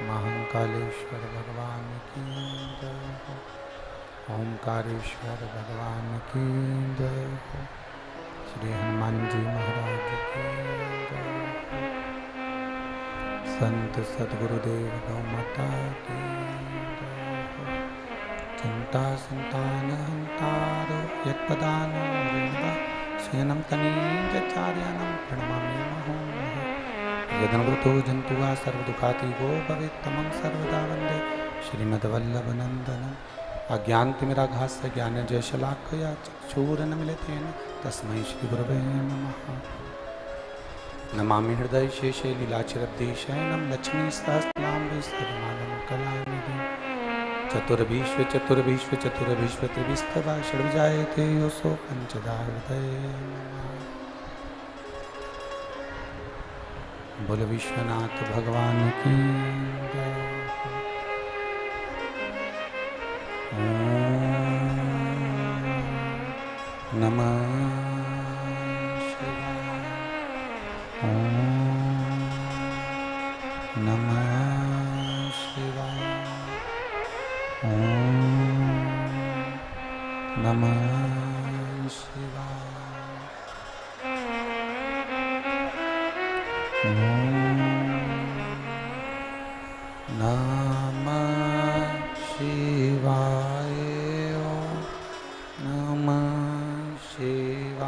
महाकालेश्वर भगवान की जय। ओंकारेश्वर भगवान की जय। श्री हनुमान जी महाराज की जय। संत सद्गुरुदेव गौ माता की जय। चिंता संतान हंतारो यत्पदानो रेणुका शयनं तनीजचार्यानं प्रणमामि मुहुर्मुहुः। यदनवृतो जन्तुवा सर्वदुःखातिगो भवेत् तमं सर्वदा वन्दे श्रीमद्वल्लभनन्दनम्। अज्ञानतिमिराघास्य ज्ञानजयशलाकया चक्षुरुन्मीलितेन तस्मै श्रीगुरवे नमः। नमामि हृदय शेषे लीलाचिरद्देशयनं लक्ष्मीसहस्रनाम्भि कलानिधिं। चतुर्भीष्व चतुर्भीष्व चतुर्भीष्व त्रिभिस्तवा षड्विजायते योऽसो पञ्चधा हृदये नमः। बोल विश्वनाथ भगवान की जय। नमः शिवाय। नमः शिवाय। नमः शिवाय। नमः शिवाय। नमः शिवाय। नमः शिवाय।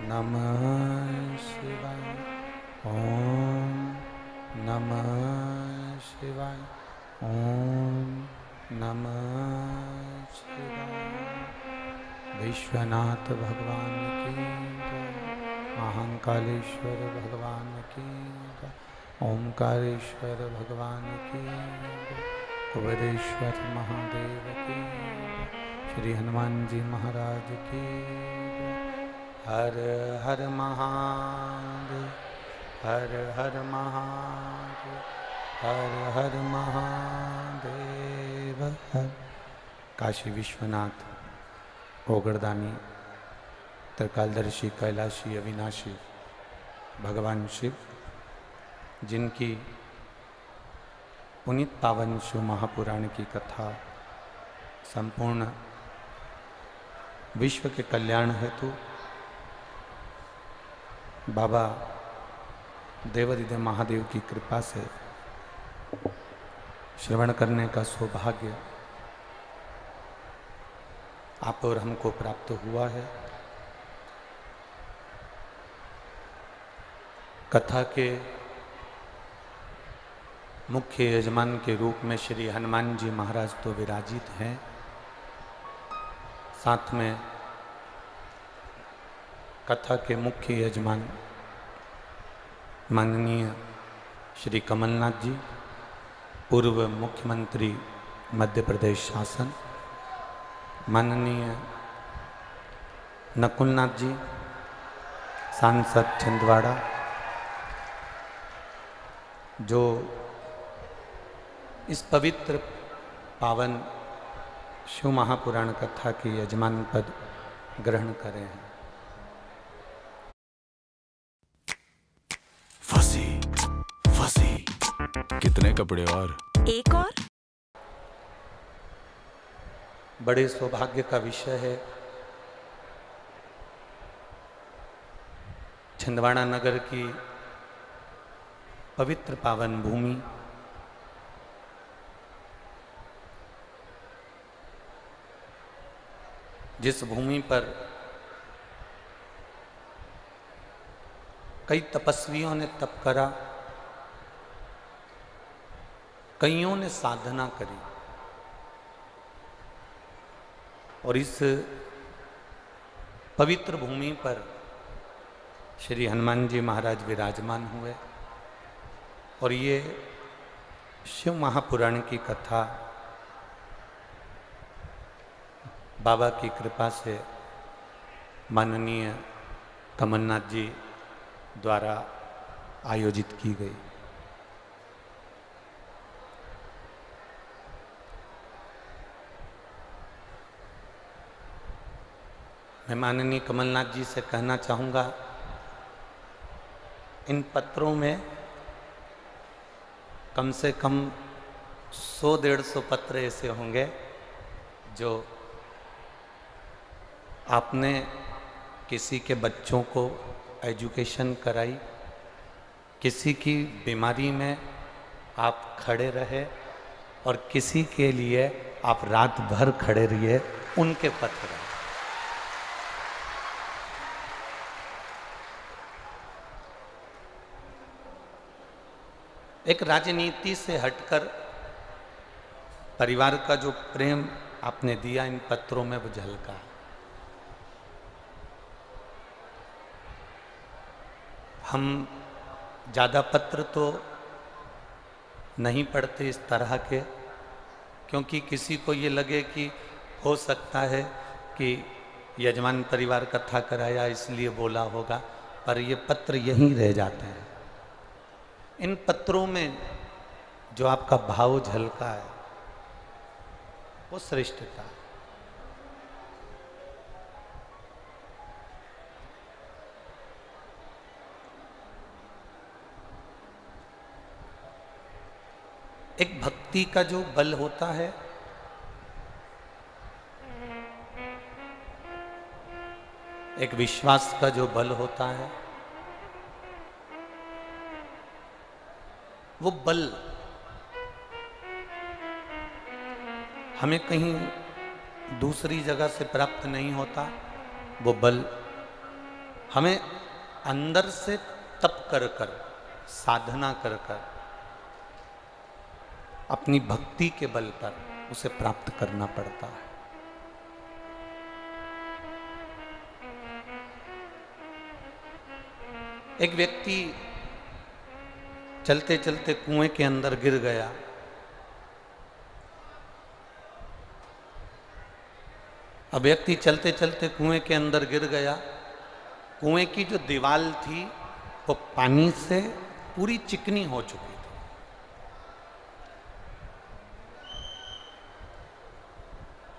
नमः शिवाय। नमः शिवाय। नमः शिवाय। विश्वनाथ भगवान की जय। महाकालेश्वर भगवान की जय। ओंकारेश्वर भगवान की जय। कुबेरेश्वर महादेव की जय। श्री हनुमान जी महाराज की जय। हर हर महादेव। हर हर महादेव। हर हर महादेव। हर काशी विश्वनाथ ओगड़दानी त्रिकालदर्शी कैलाशी अविनाशी भगवान शिव, जिनकी पुनीत पावन शिव महापुराण की कथा संपूर्ण विश्व के कल्याण हेतु बाबा देवाधिदेव महादेव की कृपा से श्रवण करने का सौभाग्य आप और हमको प्राप्त हुआ है। कथा के मुख्य यजमान के रूप में श्री हनुमान जी महाराज तो विराजित हैं, साथ में कथा के मुख्य यजमान माननीय श्री कमलनाथ जी, पूर्व मुख्यमंत्री मध्य प्रदेश शासन, माननीय नकुलनाथ जी, सांसद छिंदवाड़ा, जो इस पवित्र पावन शिव महापुराण कथा के यजमान पद ग्रहण करे हैं। फंसी कितने कपड़े और एक और? बड़े सौभाग्य का विषय है। छिंदवाड़ा नगर की पवित्र पावन भूमि, जिस भूमि पर कई तपस्वियों ने तप करा, कईयों ने साधना करी, और इस पवित्र भूमि पर श्री हनुमान जी महाराज विराजमान हुए। और ये शिव महापुराण की कथा बाबा की कृपा से माननीय कमलनाथ जी द्वारा आयोजित की गई। मैं माननीय कमलनाथ जी से कहना चाहूँगा, इन पत्रों में कम से कम 100-150 पत्र ऐसे होंगे जो आपने किसी के बच्चों को एजुकेशन कराई, किसी की बीमारी में आप खड़े रहे, और किसी के लिए आप रात भर खड़े रहिए, उनके पत्र हैं। एक राजनीति से हटकर परिवार का जो प्रेम आपने दिया इन पत्रों में वो झलका। हम ज़्यादा पत्र तो नहीं पढ़ते इस तरह के, क्योंकि किसी को ये लगे कि हो सकता है कि यजमान परिवार कथा कराया इसलिए बोला होगा, पर ये पत्र यहीं रह जाते हैं। इन पत्रों में जो आपका भाव झलका है वो श्रेष्ठता है। एक भक्ति का जो बल होता है, एक विश्वास का जो बल होता है, वो बल हमें कहीं दूसरी जगह से प्राप्त नहीं होता। वो बल हमें अंदर से तप कर कर, साधना कर कर, अपनी भक्ति के बल पर उसे प्राप्त करना पड़ता है। एक व्यक्ति चलते चलते कुएं के अंदर गिर गया। अब व्यक्ति चलते चलते कुएं के अंदर गिर गया। कुएं की जो दीवार थी वो पानी से पूरी चिकनी हो चुकी थी।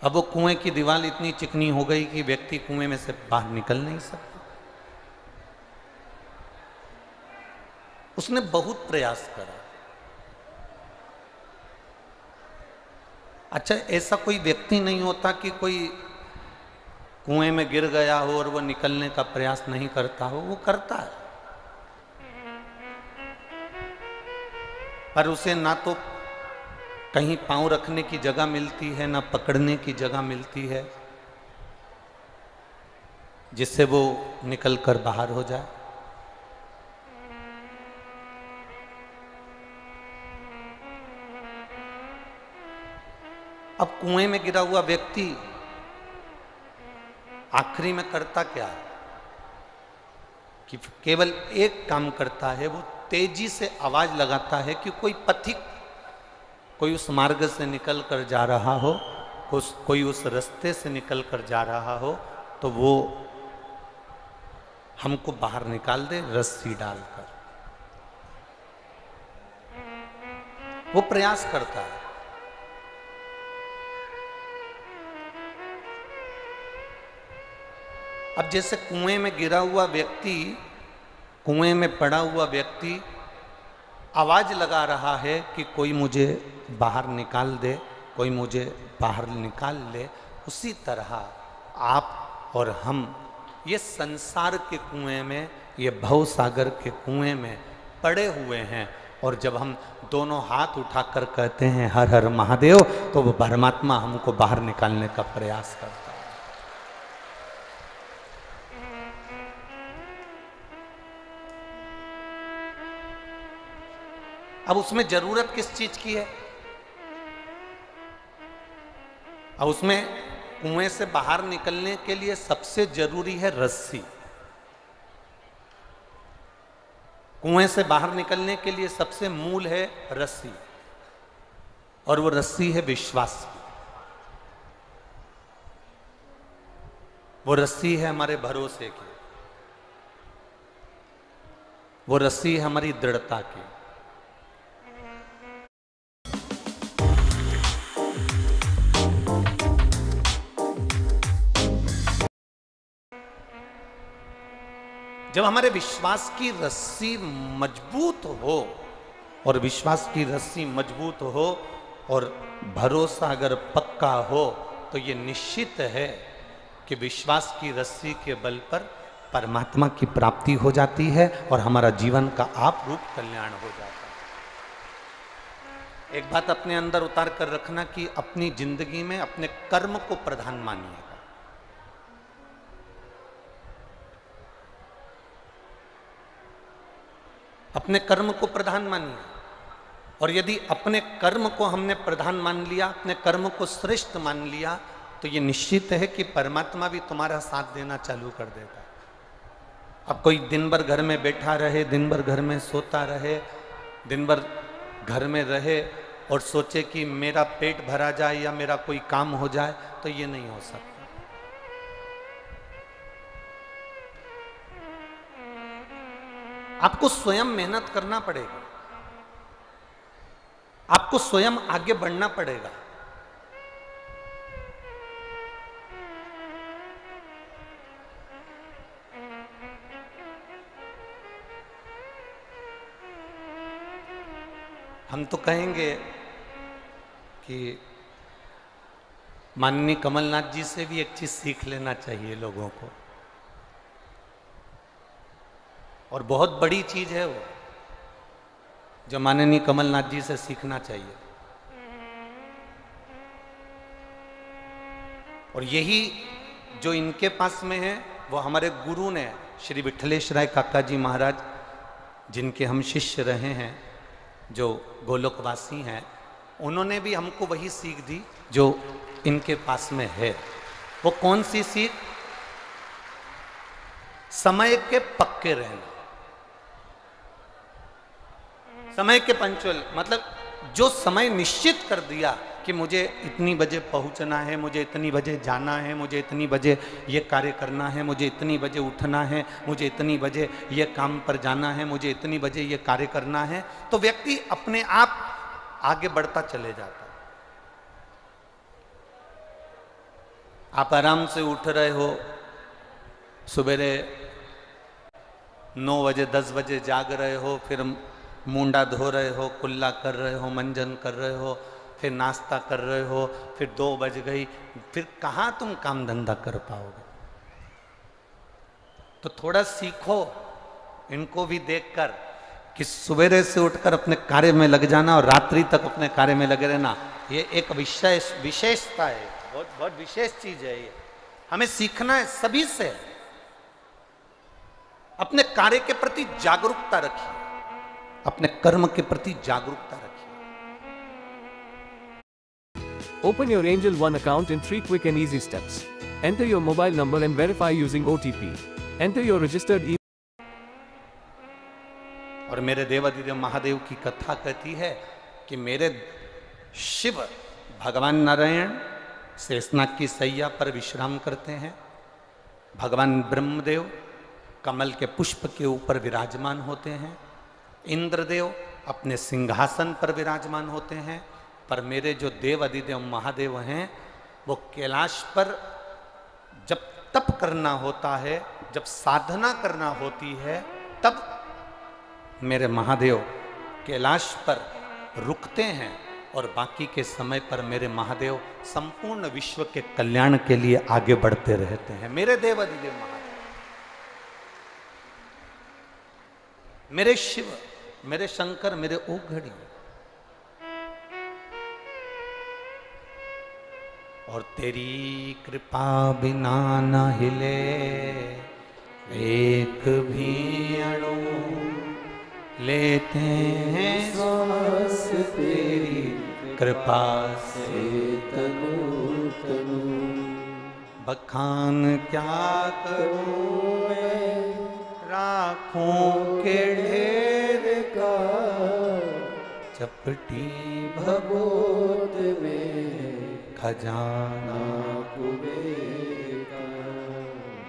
अब वो कुएं की दीवार इतनी चिकनी हो गई कि व्यक्ति कुएं में से बाहर निकल नहीं सकता। उसने बहुत प्रयास करा। अच्छा, ऐसा कोई व्यक्ति नहीं होता कि कोई कुएं में गिर गया हो और वो निकलने का प्रयास नहीं करता हो, वो करता है, पर उसे ना तो कहीं पांव रखने की जगह मिलती है, ना पकड़ने की जगह मिलती है जिससे वो निकलकर बाहर हो जाए। अब कुएं में गिरा हुआ व्यक्ति आखिरी में करता क्या है कि केवल एक काम करता है, वो तेजी से आवाज लगाता है कि कोई पथिक, कोई उस मार्ग से निकल कर जा रहा हो, कोई उस रास्ते से निकल कर जा रहा हो, तो वो हमको बाहर निकाल दे रस्सी डालकर। वो प्रयास करता है। अब जैसे कुएं में गिरा हुआ व्यक्ति, कुएं में पड़ा हुआ व्यक्ति आवाज लगा रहा है कि कोई मुझे बाहर निकाल दे, कोई मुझे बाहर निकाल ले, उसी तरह आप और हम ये संसार के कुएं में, ये भव सागर के कुएं में पड़े हुए हैं। और जब हम दोनों हाथ उठाकर कहते हैं हर हर महादेव, तो वो परमात्मा हमको बाहर निकालने का प्रयास करता है। अब उसमें जरूरत किस चीज की है? अब उसमें कुएं से बाहर निकलने के लिए सबसे जरूरी है रस्सी। कुएं से बाहर निकलने के लिए सबसे मूल है रस्सी, और वो रस्सी है विश्वास की। वो रस्सी है हमारे भरोसे की, वो रस्सी है हमारी दृढ़ता की। जब हमारे विश्वास की रस्सी मजबूत हो, और विश्वास की रस्सी मजबूत हो और भरोसा अगर पक्का हो, तो ये निश्चित है कि विश्वास की रस्सी के बल पर परमात्मा की प्राप्ति हो जाती है और हमारा जीवन का आप रूप कल्याण हो जाता है। एक बात अपने अंदर उतार कर रखना कि अपनी जिंदगी में अपने कर्म को प्रधान मानिएगा। अपने कर्म को प्रधान मानिए, और यदि अपने कर्म को हमने प्रधान मान लिया, अपने कर्म को श्रेष्ठ मान लिया, तो ये निश्चित है कि परमात्मा भी तुम्हारा साथ देना चालू कर देगा। अब कोई दिन भर घर में बैठा रहे, दिन भर घर में सोता रहे, दिन भर घर में रहे और सोचे कि मेरा पेट भरा जाए या मेरा कोई काम हो जाए, तो ये नहीं हो सकता। आपको स्वयं मेहनत करना पड़ेगा, आपको स्वयं आगे बढ़ना पड़ेगा। हम तो कहेंगे कि माननीय कमलनाथ जी से भी एक चीज सीख लेना चाहिए लोगों को, और बहुत बड़ी चीज है वो जो माननीय कमलनाथ जी से सीखना चाहिए। और यही जो इनके पास में है, वो हमारे गुरु ने, श्री विठलेश राय काका जी महाराज, जिनके हम शिष्य रहे हैं, जो गोलोकवासी हैं, उन्होंने भी हमको वही सीख दी जो इनके पास में है। वो कौन सी सीख? समय के पक्के रहना, समय के पंचुअल, मतलब जो समय निश्चित कर दिया कि मुझे इतनी बजे पहुंचना है, मुझे इतनी बजे जाना है, मुझे इतनी बजे ये कार्य करना है, मुझे इतनी बजे उठना है, मुझे इतनी बजे ये काम पर जाना है, मुझे इतनी बजे ये कार्य करना है, तो व्यक्ति अपने आप आगे बढ़ता चले जाता है। आप आराम से उठ रहे हो, सवेरे 9 बजे 10 बजे जाग रहे हो, फिर मुंडा धो रहे हो, कुल्ला कर रहे हो, मंजन कर रहे हो, फिर नाश्ता कर रहे हो, फिर 2 बज गई, फिर कहाँ तुम काम धंधा कर पाओगे। तो थोड़ा सीखो इनको भी देखकर कि सवेरे से उठकर अपने कार्य में लग जाना और रात्रि तक अपने कार्य में लगे रहना, ये एक विशेषता है, बहुत बहुत विशेष चीज है। ये हमें सीखना है सभी से। अपने कार्य के प्रति जागरूकता रखिए, अपने कर्म के प्रति जागरूकता रखिए। Open your Angel One account in 3 quick and easy steps. Enter your mobile number and verify using OTP. Enter your registered email. और मेरे देवाधिदेव महादेव की कथा कहती है कि मेरे शिव भगवान नारायण शेषनाग की सैया पर विश्राम करते हैं, भगवान ब्रह्मदेव कमल के पुष्प के ऊपर विराजमान होते हैं, इंद्रदेव अपने सिंहासन पर विराजमान होते हैं, पर मेरे जो देव अधिदेव महादेव हैं वो कैलाश पर जब तप करना होता है, जब साधना करना होती है, तब मेरे महादेव कैलाश पर रुकते हैं और बाकी के समय पर मेरे महादेव संपूर्ण विश्व के कल्याण के लिए आगे बढ़ते रहते हैं। मेरे देव अधिदेव महादेव, मेरे शिव, मेरे शंकर, मेरे ओघड़ी। और तेरी कृपा बिना न हिले एक भी अणु, लेते हैं श्वास तेरी कृपा से तनु तनु। बखान क्या करूं मैं राखों के ढेर का, चपटी भगोत में खजाना कुबेर का।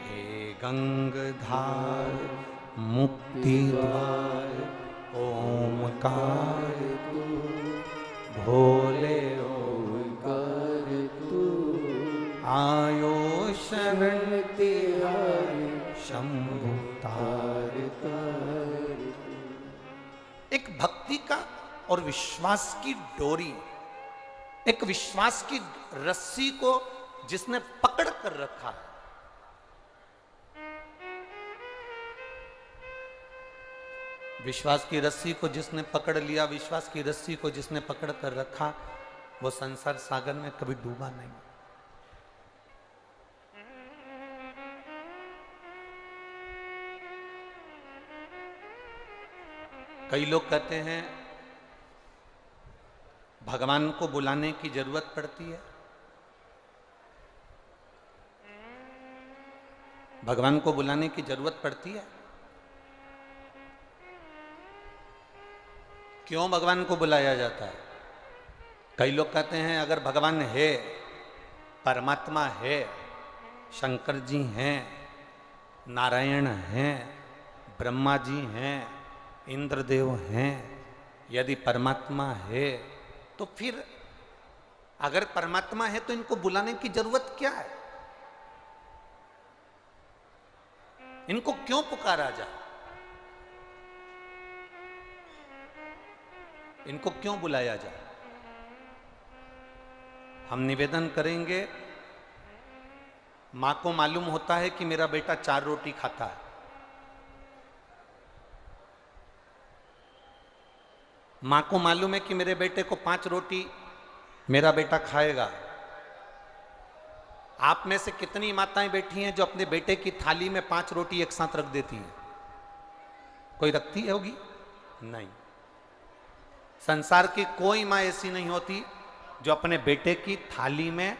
हे गंगधार मुक्ति द्वार ओमकार तू, भोले ओमकार तू, आयो शरण तिहारी शंभु तार तार। एक भक्ति का और विश्वास की डोरी, एक विश्वास की रस्सी को जिसने पकड़ कर रखा है, विश्वास की रस्सी को जिसने पकड़ लिया, विश्वास की रस्सी को जिसने पकड़ कर रखा, वो संसार सागर में कभी डूबा नहीं। कई लोग कहते हैं भगवान को बुलाने की जरूरत पड़ती है, भगवान को बुलाने की जरूरत पड़ती है। क्यों भगवान को बुलाया जाता है? कई लोग कहते हैं अगर भगवान है, परमात्मा है, शंकर जी हैं, नारायण हैं, ब्रह्मा जी हैं, इंद्रदेव हैं, यदि परमात्मा है तो फिर अगर परमात्मा है तो इनको बुलाने की जरूरत क्या है? इनको क्यों पुकारा जाए? इनको क्यों बुलाया जाए? हम निवेदन करेंगे, मां को मालूम होता है कि मेरा बेटा 4 रोटी खाता है, मां को मालूम है कि मेरे बेटे को 5 रोटी मेरा बेटा खाएगा। आप में से कितनी माताएं बैठी हैं जो अपने बेटे की थाली में 5 रोटी एक साथ रख देती हैं? कोई रखती होगी? नहीं। संसार की कोई मां ऐसी नहीं होती जो अपने बेटे की थाली में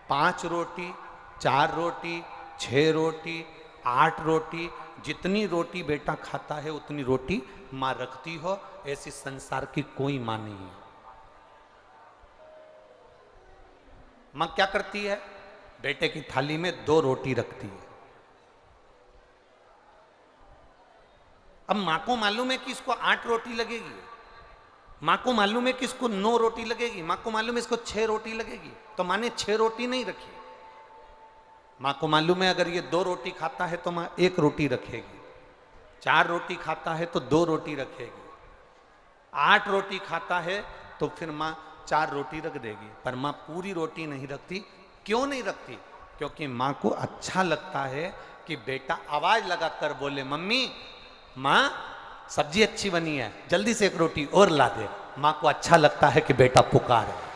5 रोटी, 4 रोटी, 6 रोटी, 8 रोटी, जितनी रोटी बेटा खाता है उतनी रोटी मां रखती हो, ऐसी संसार की कोई मां नहीं है। मां क्या करती है? बेटे की थाली में 2 रोटी रखती है। अब मां को मालूम है कि इसको 8 रोटी लगेगी, मां को मालूम है कि इसको 9 रोटी लगेगी, मां को मालूम है इसको 6 रोटी लगेगी, तो मां ने 6 रोटी नहीं रखी, माँ को मालूम है अगर ये 2 रोटी खाता है तो माँ 1 रोटी रखेगी, 4 रोटी खाता है तो 2 रोटी रखेगी, 8 रोटी खाता है तो फिर माँ 4 रोटी रख देगी, पर माँ पूरी रोटी नहीं रखती। क्यों नहीं रखती? क्योंकि माँ को अच्छा लगता है कि बेटा आवाज लगाकर बोले, मम्मी माँ सब्जी अच्छी बनी है, जल्दी से 1 रोटी और ला दे। माँ को अच्छा लगता है कि बेटा पुकारे।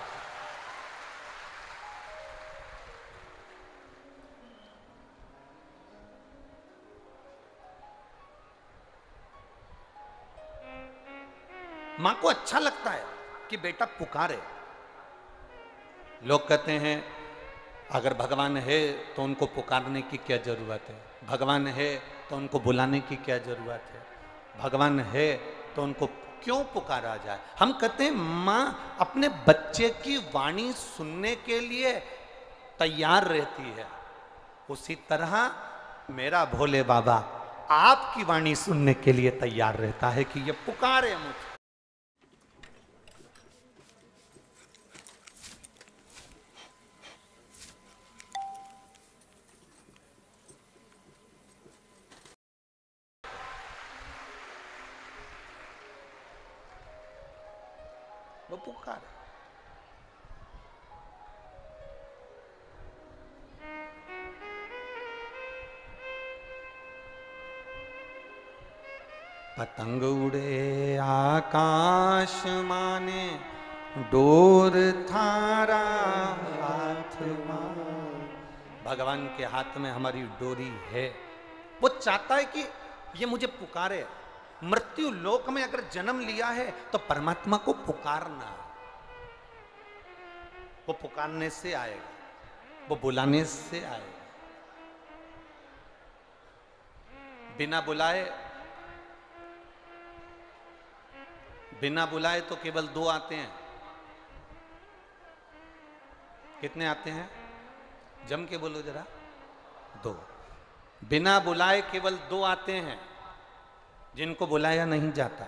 मां को अच्छा लगता है कि बेटा पुकारे। लोग कहते हैं अगर भगवान है तो उनको पुकारने की क्या जरूरत है, भगवान है तो उनको बुलाने की क्या जरूरत है, भगवान है तो उनको क्यों पुकारा जाए। हम कहते हैं मां अपने बच्चे की वाणी सुनने के लिए तैयार रहती है, उसी तरह मेरा भोले बाबा आपकी वाणी सुनने के लिए तैयार रहता है कि ये पुकारे मुझे। वो पुकार। पतंग उड़े आकाश माने, डोर थारा हाथ मां। भगवान के हाथ में हमारी डोरी है। वो चाहता है कि ये मुझे पुकारे। मृत्यु लोक में अगर जन्म लिया है तो परमात्मा को पुकारना। वो पुकारने से आएगा, वो बुलाने से आएगा। बिना बुलाए तो केवल 2 आते हैं। कितने आते हैं? जम के बोलो जरा। 2। बिना बुलाए केवल 2 आते हैं जिनको बुलाया नहीं जाता।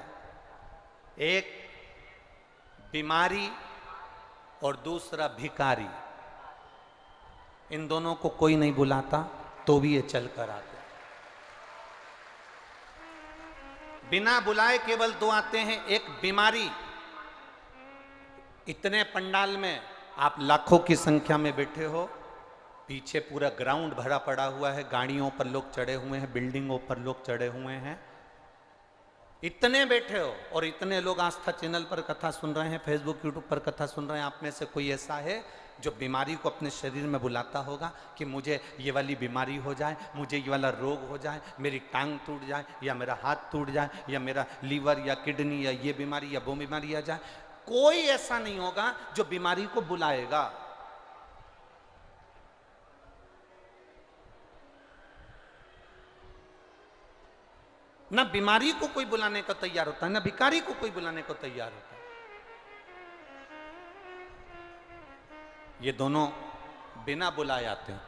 एक बीमारी और दूसरा भिखारी। इन दोनों को कोई नहीं बुलाता तो भी ये चल कर आते। बिना बुलाए केवल 2 आते हैं। एक बीमारी। इतने पंडाल में आप लाखों की संख्या में बैठे हो, पीछे पूरा ग्राउंड भरा पड़ा हुआ है, गाड़ियों पर लोग चढ़े हुए हैं, बिल्डिंगों पर लोग चढ़े हुए हैं, इतने बैठे हो और इतने लोग आस्था चैनल पर कथा सुन रहे हैं, फेसबुक यूट्यूब पर कथा सुन रहे हैं। आप में से कोई ऐसा है जो बीमारी को अपने शरीर में बुलाता होगा कि मुझे ये वाली बीमारी हो जाए, मुझे ये वाला रोग हो जाए, मेरी टांग टूट जाए या मेरा हाथ टूट जाए या मेरा लीवर या किडनी या ये बीमारी या वो बीमारी आ जाए? कोई ऐसा नहीं होगा जो बीमारी को बुलाएगा। ना बीमारी को कोई बुलाने को तैयार होता है, ना भिखारी को कोई बुलाने को तैयार होता है। ये दोनों बिना बुलाए आते हैं।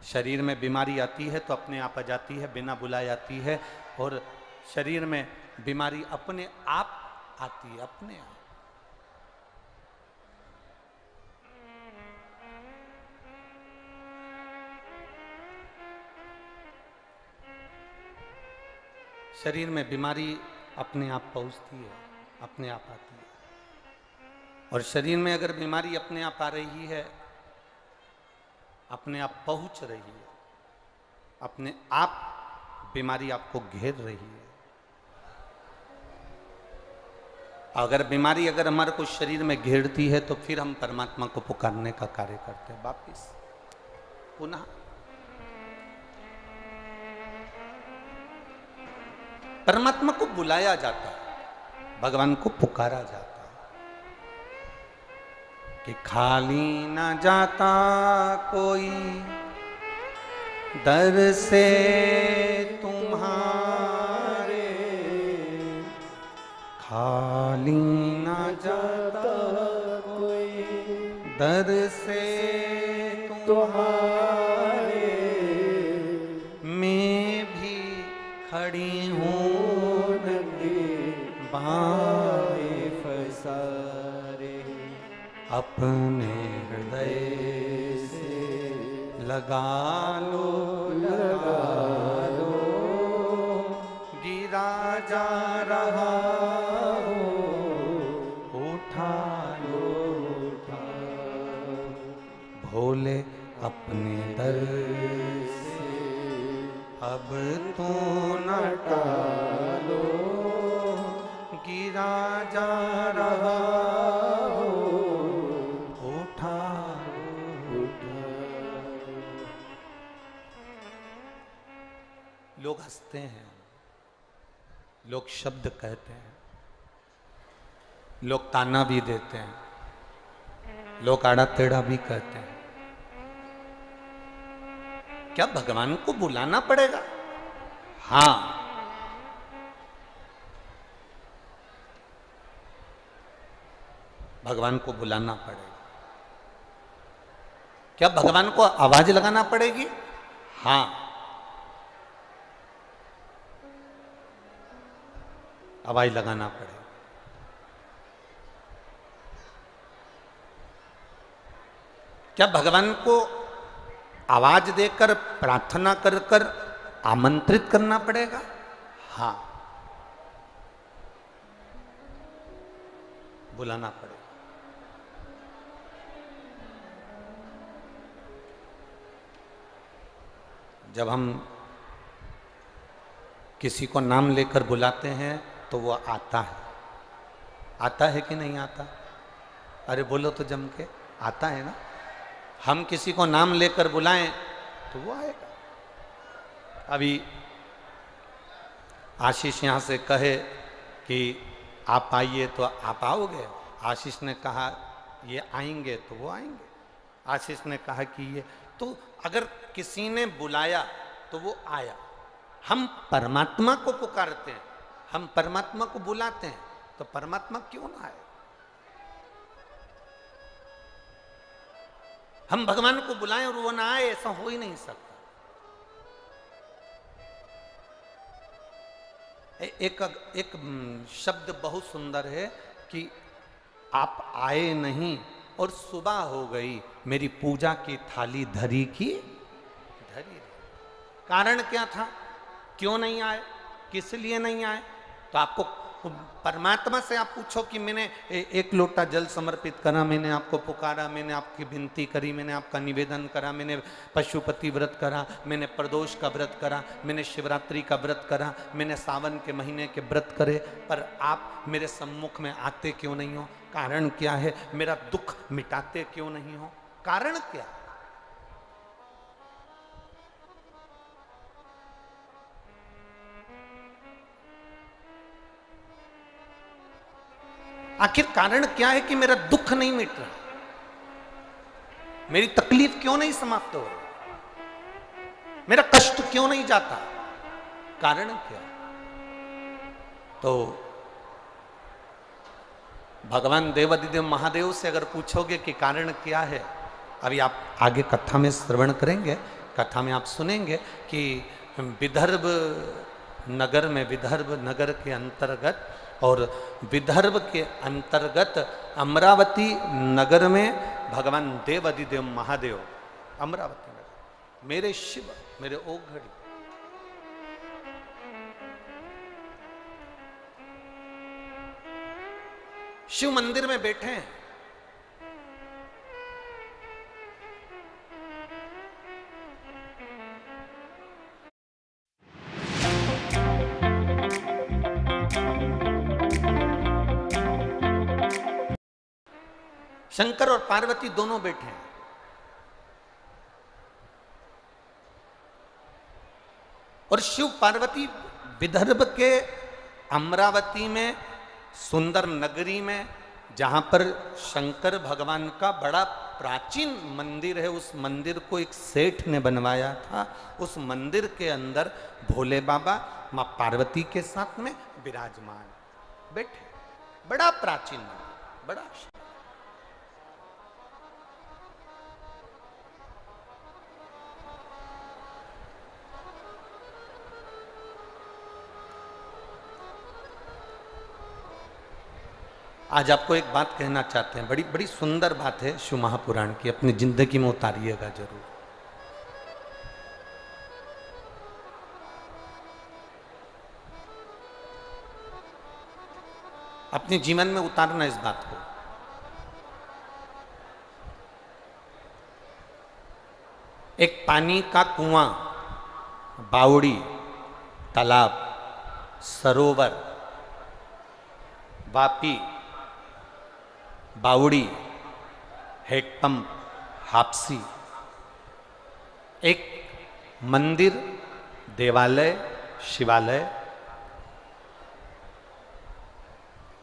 शरीर में बीमारी आती है तो अपने आप आ जाती है, बिना बुलाए आती है, और शरीर में बीमारी अपने आप आती है, अपने आप। शरीर में बीमारी अपने आप पहुंचती है, अपने आप आती है। और शरीर में अगर बीमारी अपने आप आ रही है, अपने आप पहुंच रही है, अपने आप बीमारी आपको घेर रही है। अगर बीमारी अगर हमारे को शरीर में घेरती है तो फिर हम परमात्मा को पुकारने का कार्य करते हैं। वापिस पुनः परमात्मा को बुलाया जाता है, भगवान को पुकारा जाता है कि खाली ना जाता कोई दर से तुम्हारे, खाली ना जाता कोई दर से तुम्हारे, मैं भी खड़ी हूँ बाए फसारे, अपने हृदय से लगा लो, गिरा जा रहा हो, उठा लो, भोले अपने दर से अब तो न टालो, गिरा जा रहा हो, उठा। लोग हंसते हैं, लोग शब्द कहते हैं, लोग ताना भी देते हैं, लोग आड़ा टेढ़ा भी कहते हैं। क्या भगवान को बुलाना पड़ेगा? हाँ, भगवान को बुलाना पड़ेगा। क्या भगवान को आवाज लगाना पड़ेगी? हाँ, आवाज लगाना पड़ेगा। क्या भगवान को आवाज देकर प्रार्थना कर कर आमंत्रित करना पड़ेगा? हाँ, बुलाना पड़ेगा। जब हम किसी को नाम लेकर बुलाते हैं तो वो आता है। आता है कि नहीं आता? अरे बोलो तो जम के, आता है ना? हम किसी को नाम लेकर बुलाएं तो वो आएगा। अभी आशीष यहाँ से कहे कि आप आइए तो आप आओगे। आशीष ने कहा ये आएंगे तो वो आएंगे। आशीष ने कहा कि ये, तो अगर किसी ने बुलाया तो वो आया। हम परमात्मा को पुकारते हैं, हम परमात्मा को बुलाते हैं, तो परमात्मा क्यों ना आए? हम भगवान को बुलाएं और वो ना आए, ऐसा हो ही नहीं सकता। एक शब्द बहुत सुंदर है कि आप आए नहीं और सुबह हो गई, मेरी पूजा की थाली धरी की धरी। कारण क्या था? क्यों नहीं आए? किस लिए नहीं आए? तो आपको परमात्मा से आप पूछो कि मैंने एक लोटा जल समर्पित करा, मैंने आपको पुकारा, मैंने आपकी विनती करी, मैंने आपका निवेदन करा, मैंने पशुपति व्रत करा, मैंने प्रदोष का व्रत करा, मैंने शिवरात्रि का व्रत करा, मैंने सावन के महीने के व्रत करे, पर आप मेरे सम्मुख में आते क्यों नहीं हो? कारण क्या है? मेरा दुख मिटाते क्यों नहीं हो? कारण क्या? आखिर कारण क्या है कि मेरा दुख नहीं मिट रहा? मेरी तकलीफ क्यों नहीं समाप्त हो रही? मेरा कष्ट क्यों नहीं जाता? कारण क्या? तो भगवान देवाधिदेव महादेव से अगर पूछोगे कि कारण क्या है, अभी आप आगे कथा में श्रवण करेंगे, कथा में आप सुनेंगे कि विदर्भ नगर में, विदर्भ नगर के अंतर्गत और विदर्भ के अंतर्गत अमरावती नगर में भगवान देवाधिदेव महादेव, अमरावती नगर, मेरे शिव, मेरे ओघड़ी, शिव मंदिर में बैठे हैं। शंकर और पार्वती दोनों बैठे हैं। और शिव पार्वती विदर्भ के अमरावती में सुंदर नगरी में, जहां पर शंकर भगवान का बड़ा प्राचीन मंदिर है, उस मंदिर को एक सेठ ने बनवाया था। उस मंदिर के अंदर भोले बाबा मां पार्वती के साथ में विराजमान बैठे। बड़ा प्राचीन मंदिर, बड़ा। आज आपको एक बात कहना चाहते हैं, बड़ी बड़ी सुंदर बात है शिव महापुराण की, अपनी जिंदगी में उतारिएगा जरूर। अपने जीवन में उतारना इस बात को। एक पानी का कुआं, बावड़ी, तालाब, सरोवर, वापी, बावड़ी, हेडपंप, हापसी, एक मंदिर, देवालय, शिवालय,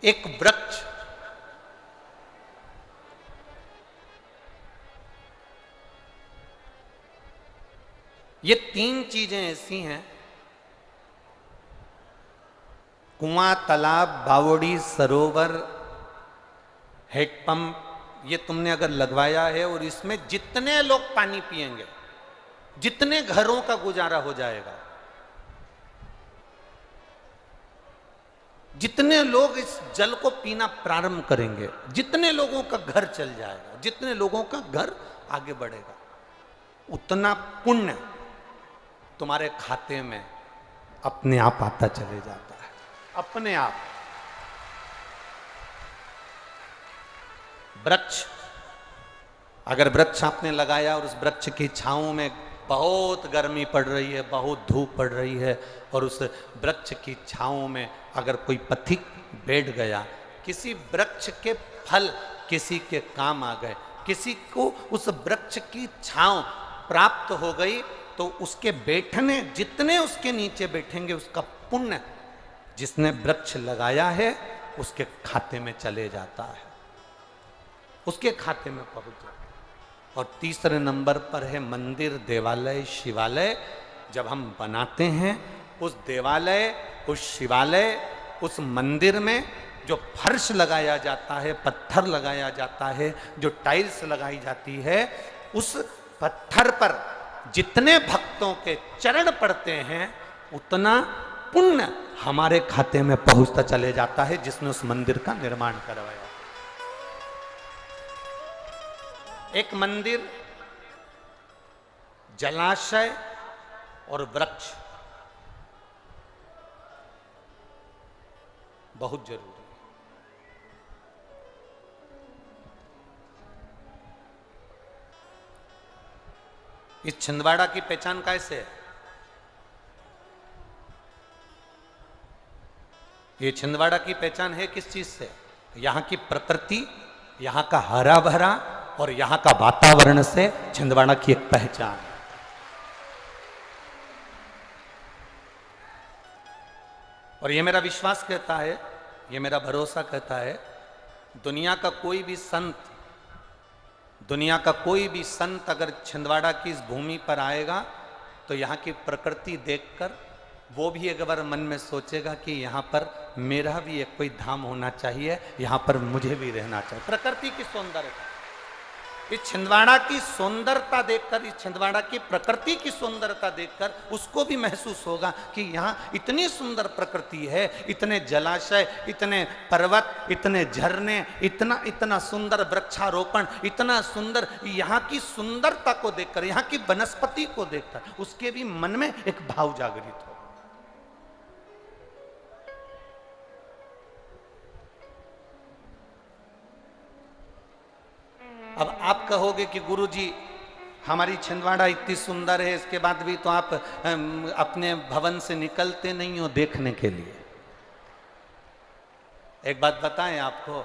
एक वृक्ष, ये तीन चीजें ऐसी हैं, कुआं, तालाब, बावड़ी, सरोवर, हेडपंप, ये तुमने अगर लगवाया है और इसमें जितने लोग पानी पिएंगे, जितने घरों का गुजारा हो जाएगा, जितने लोग इस जल को पीना प्रारंभ करेंगे, जितने लोगों का घर चल जाएगा, जितने लोगों का घर आगे बढ़ेगा, उतना पुण्य तुम्हारे खाते में अपने आप आता चले जाता है, अपने आप। वृक्ष, अगर वृक्ष आपने लगाया और उस वृक्ष की छांव में बहुत गर्मी पड़ रही है, बहुत धूप पड़ रही है, और उस वृक्ष की छांव में अगर कोई पथिक बैठ गया, किसी वृक्ष के फल किसी के काम आ गए, किसी को उस वृक्ष की छांव प्राप्त हो गई, तो उसके बैठने, जितने उसके नीचे बैठेंगे, उसका पुण्य जिसने वृक्ष लगाया है उसके खाते में चले जाता है, उसके खाते में पहुंच जाता है। और तीसरे नंबर पर है मंदिर, देवालय, शिवालय। जब हम बनाते हैं उस देवालय, उस शिवालय, उस मंदिर में जो फर्श लगाया जाता है, पत्थर लगाया जाता है, जो टाइल्स लगाई जाती है, उस पत्थर पर जितने भक्तों के चरण पड़ते हैं उतना पुण्य हमारे खाते में पहुंचता चले जाता है, जिसने उस मंदिर का निर्माण करवाया। एक मंदिर, जलाशय और वृक्ष बहुत जरूरी है। इस छिंदवाड़ा की पहचान कैसे है? ये छिंदवाड़ा की पहचान है किस चीज से? यहाँ की प्रकृति, यहाँ का हरा भरा और यहाँ का वातावरण से छिंदवाड़ा की एक पहचान है। और ये मेरा विश्वास कहता है, ये मेरा भरोसा कहता है, दुनिया का कोई भी संत, दुनिया का कोई भी संत अगर छिंदवाड़ा की इस भूमि पर आएगा तो यहाँ की प्रकृति देखकर वो भी एक बार मन में सोचेगा कि यहाँ पर मेरा भी एक कोई धाम होना चाहिए, यहाँ पर मुझे भी रहना चाहिए। प्रकृति की सौंदर्यता, इस छिंदवाड़ा की सुंदरता देखकर, इस छिंदवाड़ा की प्रकृति की सुंदरता देखकर उसको भी महसूस होगा कि यहाँ इतनी सुंदर प्रकृति है, इतने जलाशय, इतने पर्वत, इतने झरने, इतना इतना सुंदर वृक्षारोपण, इतना सुंदर, यहाँ की सुंदरता को देखकर, यहाँ की वनस्पति को देखकर उसके भी मन में एक भाव जागृत हो। अब आप कहोगे कि गुरुजी हमारी छिंदवाड़ा इतनी सुंदर है, इसके बाद भी तो आप अपने भवन से निकलते नहीं हो देखने के लिए। एक बात बताएं आपको,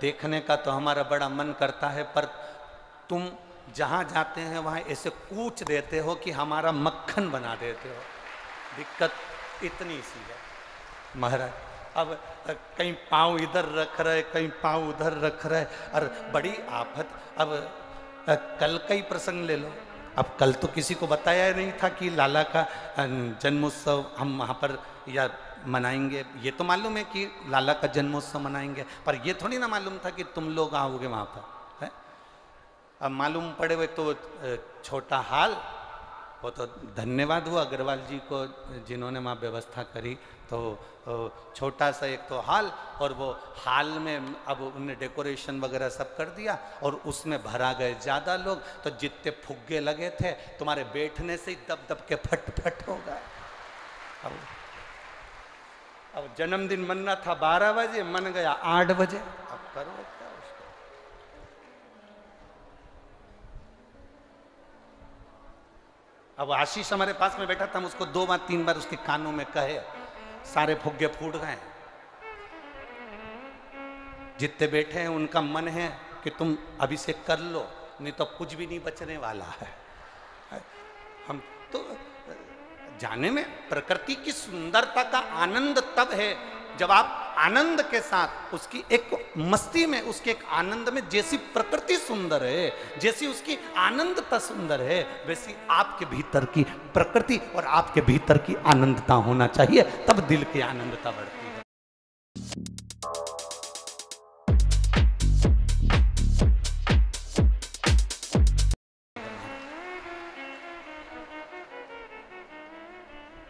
देखने का तो हमारा बड़ा मन करता है, पर तुम जहां जाते हैं वहां ऐसे कूच देते हो कि हमारा मक्खन बना देते हो। दिक्कत इतनी सी है महाराज। अब कहीं पाँव इधर रख रहे, कहीं पाँव उधर रख रहे, और बड़ी आफत। अब कल का ही प्रसंग ले लो। अब कल तो किसी को बताया नहीं था कि लाला का जन्मोत्सव हम वहाँ पर या मनाएंगे। ये तो मालूम है कि लाला का जन्मोत्सव मनाएंगे, पर ये थोड़ी ना मालूम था कि तुम लोग आओगे वहाँ पर, है? अब मालूम पड़े हुए तो छोटा हाल, वो तो धन्यवाद हुआ अग्रवाल जी को जिन्होंने वहाँ व्यवस्था करी। तो छोटा सा एक तो हाल, और वो हाल में अब उन्हें डेकोरेशन वगैरह सब कर दिया और उसमें भरा गए ज़्यादा लोग, तो जितने फुग्गे लगे थे तुम्हारे बैठने से ही दब दब के फट फट हो गए। अब जन्मदिन मनना था 12 बजे, मन गया 8 बजे। अब करो क्या उसको। अब आशीष हमारे पास में बैठा था, हम उसको 2 बार 3 बार उसके कानों में कहे, सारे फुग्गे फूट गए। जितने बैठे हैं उनका मन है कि तुम अभी से कर लो, नहीं तो कुछ भी नहीं बचने वाला है। हम तो जाने में प्रकृति की सुंदरता का आनंद तब है जब आप आनंद के साथ उसकी एक मस्ती में, उसके एक आनंद में, जैसी प्रकृति सुंदर है, जैसी उसकी आनंदता सुंदर है, वैसी आपके भीतर की प्रकृति और आपके भीतर की आनंदता होना चाहिए, तब दिल की आनंदता बढ़ती है।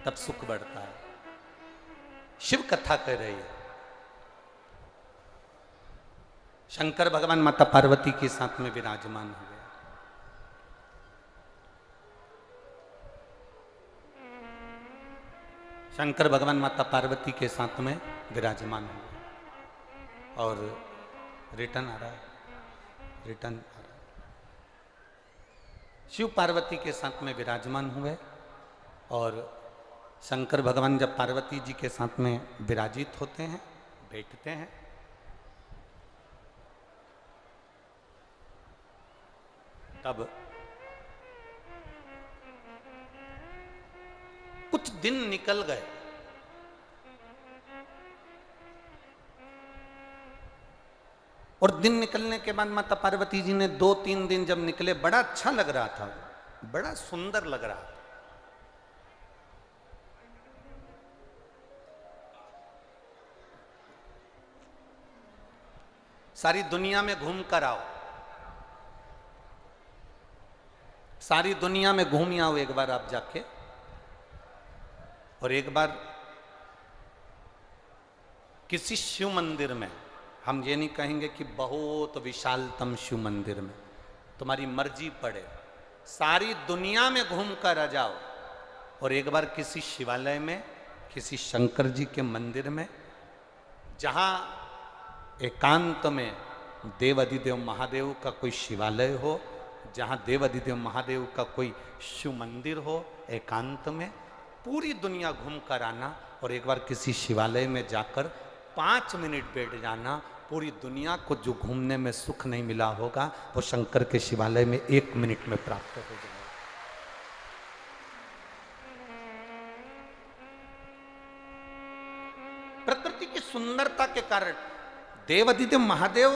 तब सुख बढ़ता है। शिव कथा कह रही है, शंकर भगवान माता पार्वती के साथ में विराजमान हुए। शंकर भगवान माता पार्वती के साथ में विराजमान हुए और रिटर्न आ रहा है, रिटर्न आ रहा है। शिव पार्वती के साथ में विराजमान हुए और शंकर भगवान जब पार्वती जी के साथ में विराजित होते हैं, बैठते हैं, तब कुछ दिन निकल गए और दिन निकलने के बाद माता पार्वती जी ने 2-3 दिन जब निकले, बड़ा अच्छा लग रहा था, बड़ा सुंदर लग रहा था। सारी दुनिया में घूम कर आओ, सारी दुनिया में घूम आओ एक बार आप जाके, और एक बार किसी शिव मंदिर में, हम ये नहीं कहेंगे कि बहुत विशालतम शिव मंदिर में, तुम्हारी मर्जी पड़े, सारी दुनिया में घूम कर आ जाओ और एक बार किसी शिवालय में, किसी शंकर जी के मंदिर में, जहां एकांत में देव अधिदेव महादेव का कोई शिवालय हो, जहाँ देव अधिदेव महादेव का कोई शिव मंदिर हो, एकांत में पूरी दुनिया घूम कर आना और एक बार किसी शिवालय में जाकर 5 मिनट बैठ जाना। पूरी दुनिया को जो घूमने में सुख नहीं मिला होगा वो शंकर के शिवालय में 1 मिनट में प्राप्त हो जाएगा। प्रकृति की सुंदरता के कारण देव अधिदेव महादेव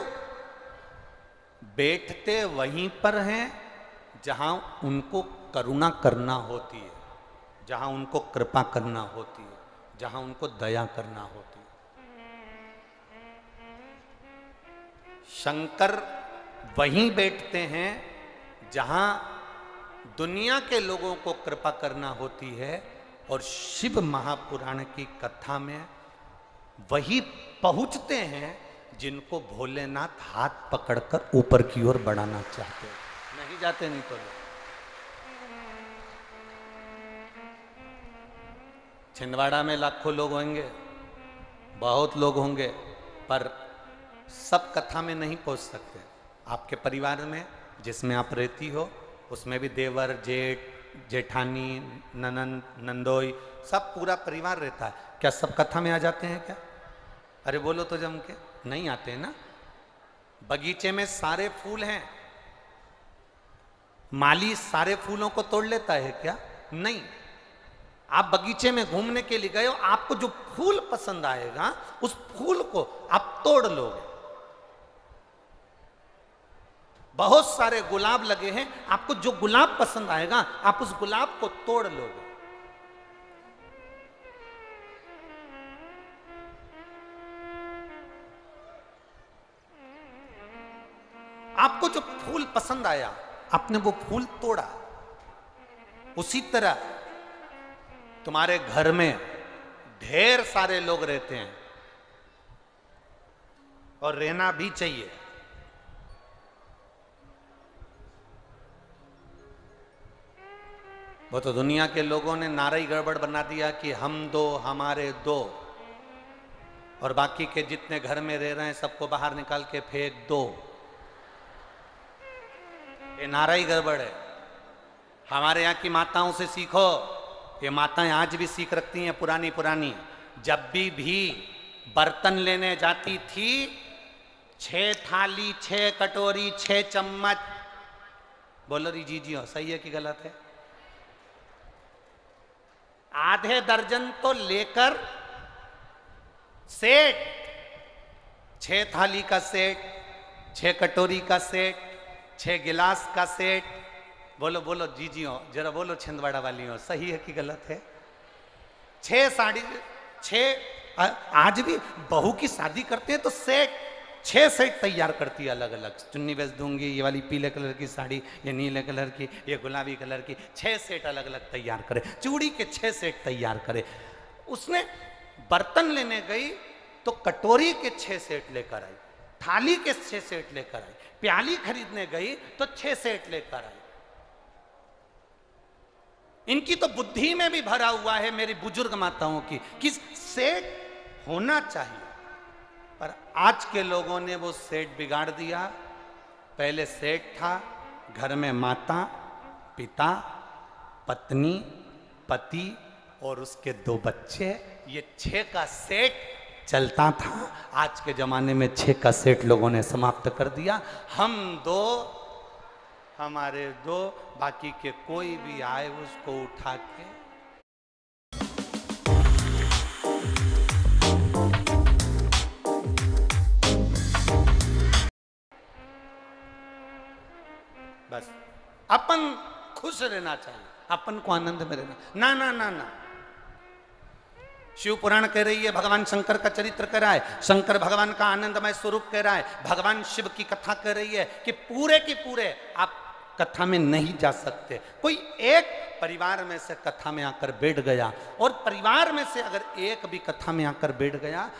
बैठते वहीं पर हैं जहां उनको करुणा करना होती है, जहां उनको कृपा करना होती है, जहां उनको दया करना होती है। शंकर वहीं बैठते हैं जहां दुनिया के लोगों को कृपा करना होती है और शिव महापुराण की कथा में वही पहुंचते हैं जिनको भोलेनाथ हाथ पकड़कर ऊपर की ओर बढ़ाना चाहते हैं। नहीं जाते नहीं तो लोग। छिंदवाड़ा में लाखों लोग होंगे, बहुत लोग होंगे, पर सब कथा में नहीं पहुंच सकते। आपके परिवार में जिसमें आप रहती हो उसमें भी देवर, जेठ, जेठानी, ननंद, नंदोई, सब पूरा परिवार रहता है। क्या सब कथा में आ जाते हैं क्या? अरे बोलो तो जम के। नहीं आते ना। बगीचे में सारे फूल हैं, माली सारे फूलों को तोड़ लेता है क्या? नहीं। आप बगीचे में घूमने के लिए गए हो, आपको जो फूल पसंद आएगा उस फूल को आप तोड़ लोगे। बहुत सारे गुलाब लगे हैं, आपको जो गुलाब पसंद आएगा आप उस गुलाब को तोड़ लोगे। आपको जो फूल पसंद आया आपने वो फूल तोड़ा। उसी तरह तुम्हारे घर में ढेर सारे लोग रहते हैं और रहना भी चाहिए। वो तो दुनिया के लोगों ने नारा ही गड़बड़ बना दिया कि हम दो हमारे दो। और बाकी के जितने घर में रह रहे हैं सबको बाहर निकाल के फेंक दो। ये नारा ही गड़बड़ है। हमारे यहाँ की माताओं से सीखो। ये माताएं आज भी सीख रखती हैं पुरानी पुरानी। जब भी बर्तन लेने जाती थी, 6 थाली, 6 कटोरी, 6 चम्मच। बोलो री जी हो, सही है कि गलत है? आधे दर्जन तो लेकर सेट, 6 थाली का सेट, 6 कटोरी का सेट, 6 गिलास का सेट। बोलो बोलो जी हो, जरा बोलो छिंदवाड़ा वाली हो, सही है कि गलत है? 6 साड़ी, 6 आज भी बहू की शादी करते हैं तो सेट, 6 सेट तैयार करती है अलग अलग। चुन्नी बेच दूंगी, ये वाली पीले कलर की साड़ी, ये नीले कलर की, ये गुलाबी कलर की, 6 सेट अलग अलग तैयार करे। चूड़ी के 6 सेट तैयार करे। उसने बर्तन लेने गई तो कटोरी के 6 सेट लेकर आई, थाली के 6 सेट लेकर आई। प्याली खरीदने गई तो 6 सेट लेकर आई। इनकी तो बुद्धि में भी भरा हुआ है मेरी बुजुर्ग माताओं की कि सेट होना चाहिए, पर आज के लोगों ने वो सेट बिगाड़ दिया। पहले सेट था, घर में माता, पिता, पत्नी, पति और उसके 2 बच्चे, ये 6 का सेट चलता था। आज के जमाने में 6 का सेट लोगों ने समाप्त कर दिया। हम 2, हमारे 2, बाकी के कोई भी आए उसको उठा के। बस अपन खुश रहना चाहिए, अपन को आनंद में रहना। ना ना ना ना, शिव पुराण कह रही है, भगवान शंकर का चरित्र कह रहा है, शंकर भगवान का आनंदमय स्वरूप कह रहा है, भगवान शिव की कथा कह रही है कि पूरे की पूरे आप कथा में नहीं जा सकते। कोई एक परिवार में से कथा में आकर बैठ गया, और परिवार में से अगर एक भी कथा में आकर बैठ गया